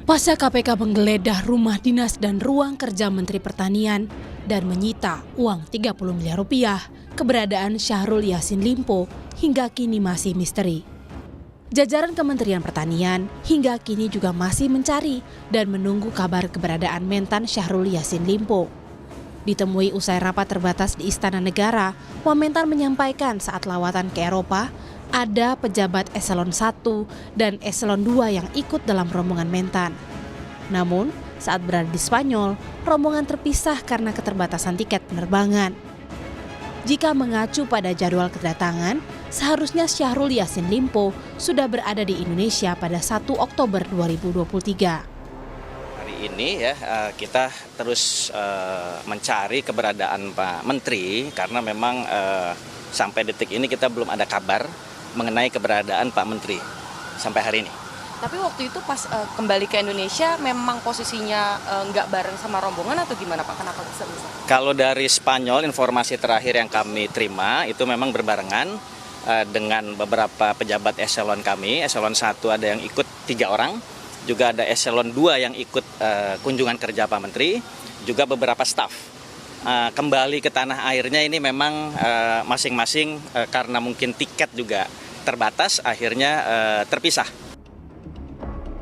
Pasca KPK menggeledah rumah dinas dan ruang kerja Menteri Pertanian dan menyita uang 30 miliar rupiah, keberadaan Syahrul Yassin Limpo hingga kini masih misteri. Jajaran Kementerian Pertanian hingga kini juga masih mencari dan menunggu kabar keberadaan mentan Syahrul Yassin Limpo. Ditemui usai rapat terbatas di Istana Negara, Wamentan menyampaikan saat lawatan ke Eropa, ada pejabat eselon 1 dan eselon 2 yang ikut dalam rombongan Mentan. Namun, saat berada di Spanyol, rombongan terpisah karena keterbatasan tiket penerbangan. Jika mengacu pada jadwal kedatangan, seharusnya Syahrul Yassin Limpo sudah berada di Indonesia pada 1 Oktober 2023. Hari ini ya kita terus mencari keberadaan Pak Menteri karena memang sampai detik ini kita belum ada kabar mengenai keberadaan Pak Menteri sampai hari ini. Tapi waktu itu pas kembali ke Indonesia memang posisinya nggak bareng sama rombongan atau gimana Pak? Kenapa bisa? Kalau dari Spanyol informasi terakhir yang kami terima itu memang berbarengan dengan beberapa pejabat eselon kami. Eselon 1 ada yang ikut 3 orang, juga ada eselon 2 yang ikut kunjungan kerja Pak Menteri, juga beberapa staf. Kembali ke tanah airnya ini memang masing-masing karena mungkin tiket juga terbatas akhirnya terpisah.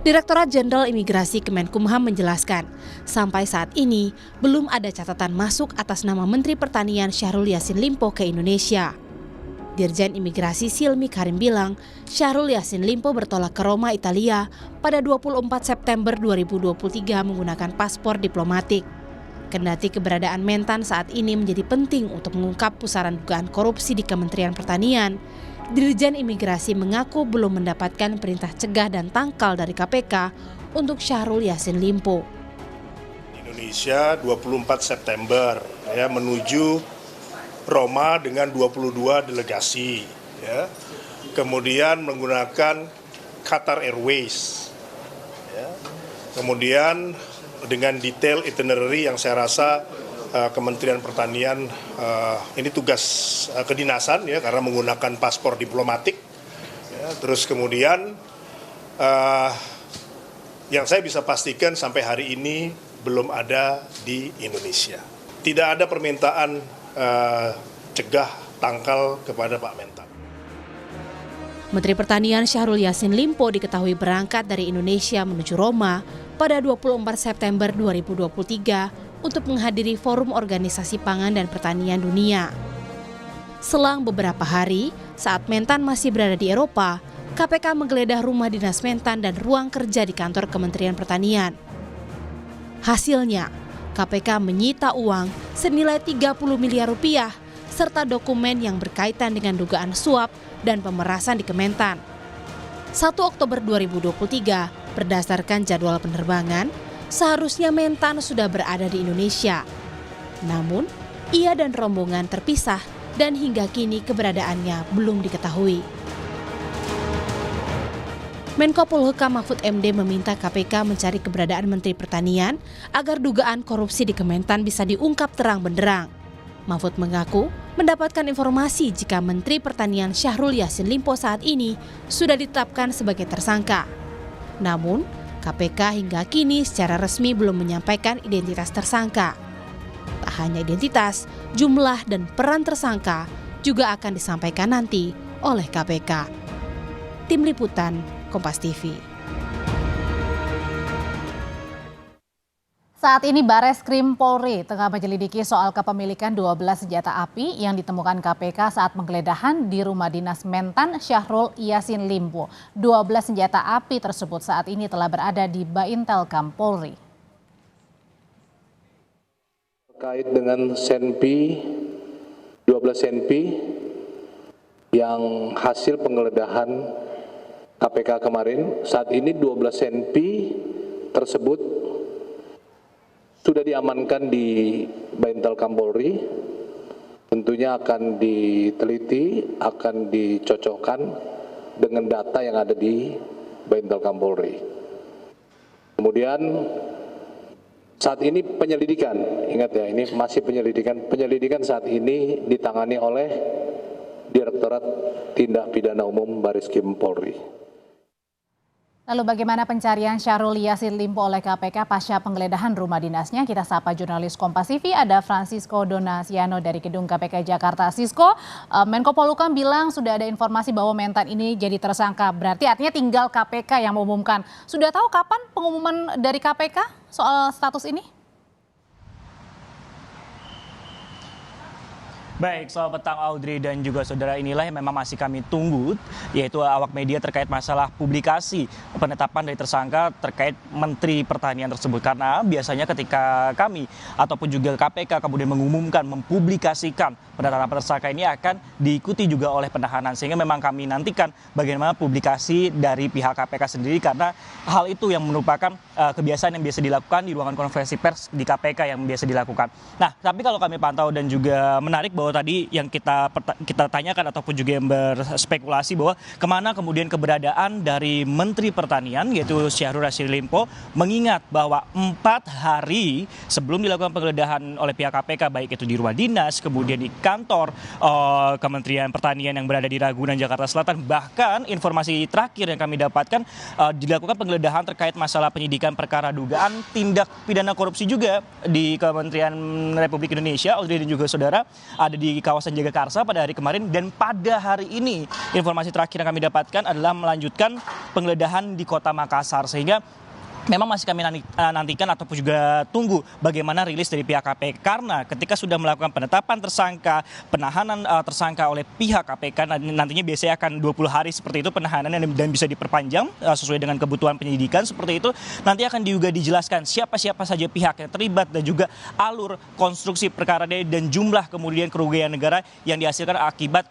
Direktorat Jenderal Imigrasi Kemenkumham menjelaskan, sampai saat ini belum ada catatan masuk atas nama Menteri Pertanian Syahrul Yassin Limpo ke Indonesia. Dirjen Imigrasi Silmi Karim bilang, Syahrul Yassin Limpo bertolak ke Roma, Italia pada 24 September 2023 menggunakan paspor diplomatik. Kendati keberadaan mentan saat ini menjadi penting untuk mengungkap pusaran dugaan korupsi di Kementerian Pertanian, Dirjen Imigrasi mengaku belum mendapatkan perintah cegah dan tangkal dari KPK untuk Syahrul Yassin Limpo. Indonesia 24 September ya, menuju Roma dengan 22 delegasi. Ya. Kemudian menggunakan Qatar Airways. Ya. Kemudian dengan detail itinerary yang saya rasa Kementerian Pertanian ini tugas kedinasan ya karena menggunakan paspor diplomatik. Ya, terus kemudian yang saya bisa pastikan sampai hari ini belum ada di Indonesia. Tidak ada permintaan cegah tangkal kepada Pak Mentan. Menteri Pertanian Syahrul Yassin Limpo diketahui berangkat dari Indonesia menuju Roma pada 24 September 2023 untuk menghadiri Forum Organisasi Pangan dan Pertanian Dunia. Selang beberapa hari, saat Mentan masih berada di Eropa, KPK menggeledah rumah dinas Mentan dan ruang kerja di kantor Kementerian Pertanian. Hasilnya, KPK menyita uang senilai 30 miliar rupiah serta dokumen yang berkaitan dengan dugaan suap dan pemerasan di Kementan. 1 Oktober 2023, berdasarkan jadwal penerbangan, seharusnya Mentan sudah berada di Indonesia. Namun, ia dan rombongan terpisah dan hingga kini keberadaannya belum diketahui. Menko Polhukam Mahfud MD meminta KPK mencari keberadaan Menteri Pertanian agar dugaan korupsi di Kementan bisa diungkap terang benderang. Mahfud mengaku mendapatkan informasi jika Menteri Pertanian Syahrul Yassin Limpo saat ini sudah ditetapkan sebagai tersangka. Namun, KPK hingga kini secara resmi belum menyampaikan identitas tersangka. Tak hanya identitas, jumlah dan peran tersangka juga akan disampaikan nanti oleh KPK. Tim Liputan, Kompas TV. Saat ini Bareskrim Polri tengah menyelidiki soal kepemilikan 12 senjata api yang ditemukan KPK saat penggeledahan di rumah dinas Mentan Syahrul Yassin Limpo. 12 senjata api tersebut saat ini telah berada di Baintelkam Polri. Terkait dengan senpi, 12 senpi yang hasil penggeledahan KPK kemarin, saat ini 12 senpi tersebut sudah diamankan di Baintelkam Polri, tentunya akan diteliti, akan dicocokkan dengan data yang ada di Baintelkam Polri. Kemudian saat ini penyelidikan, ingat ya ini masih penyelidikan saat ini ditangani oleh Direktorat Tindak Pidana Umum Bareskrim Polri. Lalu bagaimana pencarian Syahrul Yassin Limpo oleh KPK pasca penggeledahan rumah dinasnya? Kita sapa jurnalis Kompas TV, ada Francisco Donasiano dari Gedung KPK Jakarta. Sisko, Menko Polhukam bilang sudah ada informasi bahwa Mentan ini jadi tersangka. Berarti artinya tinggal KPK yang mengumumkan. Sudah tahu kapan pengumuman dari KPK soal status ini? Baik, selamat petang Audrey dan juga saudara, inilah yang memang masih kami tunggu, yaitu awak media terkait masalah publikasi penetapan dari tersangka terkait Menteri Pertanian tersebut. Karena biasanya ketika kami ataupun juga KPK kemudian mengumumkan, mempublikasikan penetapan tersangka ini akan diikuti juga oleh penahanan. Sehingga memang kami nantikan bagaimana publikasi dari pihak KPK sendiri, karena hal itu yang merupakan kebiasaan yang biasa dilakukan di ruangan konferensi pers di KPK yang biasa dilakukan. Nah, tapi kalau kami pantau dan juga menarik bahwa tadi yang kita tanyakan ataupun juga yang berspekulasi bahwa kemana kemudian keberadaan dari Menteri Pertanian yaitu Syahrul Yassin Limpo, mengingat bahwa 4 hari sebelum dilakukan penggeledahan oleh pihak KPK baik itu di rumah dinas, kemudian di kantor Kementerian Pertanian yang berada di Ragunan, Jakarta Selatan, bahkan informasi terakhir yang kami dapatkan dilakukan penggeledahan terkait masalah penyidikan perkara dugaan tindak pidana korupsi juga di Kementerian Republik Indonesia, Audrey dan juga saudara, ada di kawasan Jagakarsa pada hari kemarin. Dan pada hari ini informasi terakhir yang kami dapatkan adalah melanjutkan penggeledahan di Kota Makassar, sehingga memang masih kami nantikan ataupun juga tunggu bagaimana rilis dari pihak KPK, karena ketika sudah melakukan penetapan tersangka, penahanan tersangka oleh pihak KPK, nantinya biasanya akan 20 hari seperti itu penahanannya dan bisa diperpanjang sesuai dengan kebutuhan penyidikan seperti itu. Nanti akan juga dijelaskan siapa-siapa saja pihak yang terlibat dan juga alur konstruksi perkara dan jumlah kemudian kerugian negara yang dihasilkan akibat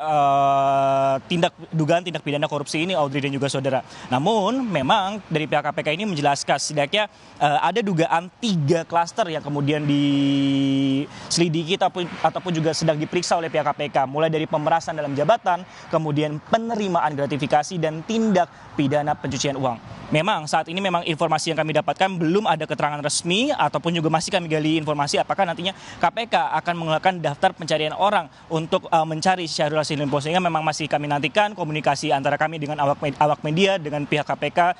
dugaan tindak pidana korupsi ini, Audrey dan juga saudara. Namun memang dari pihak KPK ini menjelaskan setidaknya ada dugaan 3 klaster yang kemudian diselidiki ataupun juga sedang diperiksa oleh pihak KPK, mulai dari pemerasan dalam jabatan, kemudian penerimaan gratifikasi dan tindak pidana pencucian uang. Memang saat ini memang informasi yang kami dapatkan belum ada keterangan resmi ataupun juga masih kami gali informasi apakah nantinya KPK akan mengeluarkan daftar pencarian orang untuk mencari Syahrul Yassin Limpo, sehingga memang masih kami nantikan komunikasi antara kami dengan awak media dengan pihak KPK,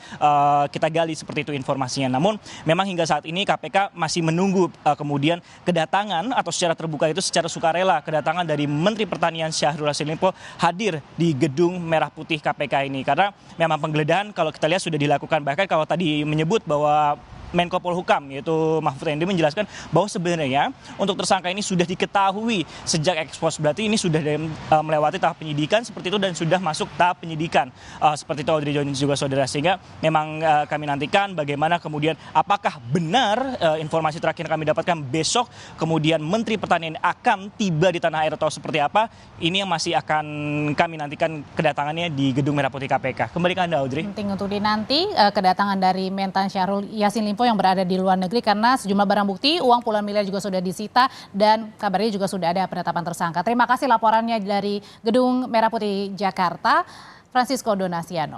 kita gali seperti itu informasinya. Namun memang hingga saat ini KPK masih menunggu kemudian kedatangan atau secara terbuka itu secara sukarela kedatangan dari Menteri Pertanian Syahrul Yassin Limpo hadir di Gedung Merah Putih KPK ini, karena memang penggeledahan kalau kita lihat sudah dilakukan. Bahkan kalau tadi menyebut bahwa Menko Polhukam yaitu Mahfud MD menjelaskan bahwa sebenarnya untuk tersangka ini sudah diketahui sejak ekspos, berarti ini sudah melewati tahap penyidikan seperti itu dan sudah masuk tahap penyidikan seperti itu, Audrey dan juga saudara. Sehingga memang kami nantikan bagaimana kemudian apakah benar informasi terakhir yang kami dapatkan besok kemudian Menteri Pertanian akan tiba di tanah air atau seperti apa, ini yang masih akan kami nantikan kedatangannya di Gedung Merah Putih KPK. Kembali ke Anda, Audrey. Penting untuk dinanti kedatangan dari Mentan Syahrul Yassin Limpo yang berada di luar negeri, karena sejumlah barang bukti uang puluhan miliar juga sudah disita dan kabarnya juga sudah ada penetapan tersangka. Terima kasih laporannya dari Gedung Merah Putih Jakarta, Francisco Donasiano.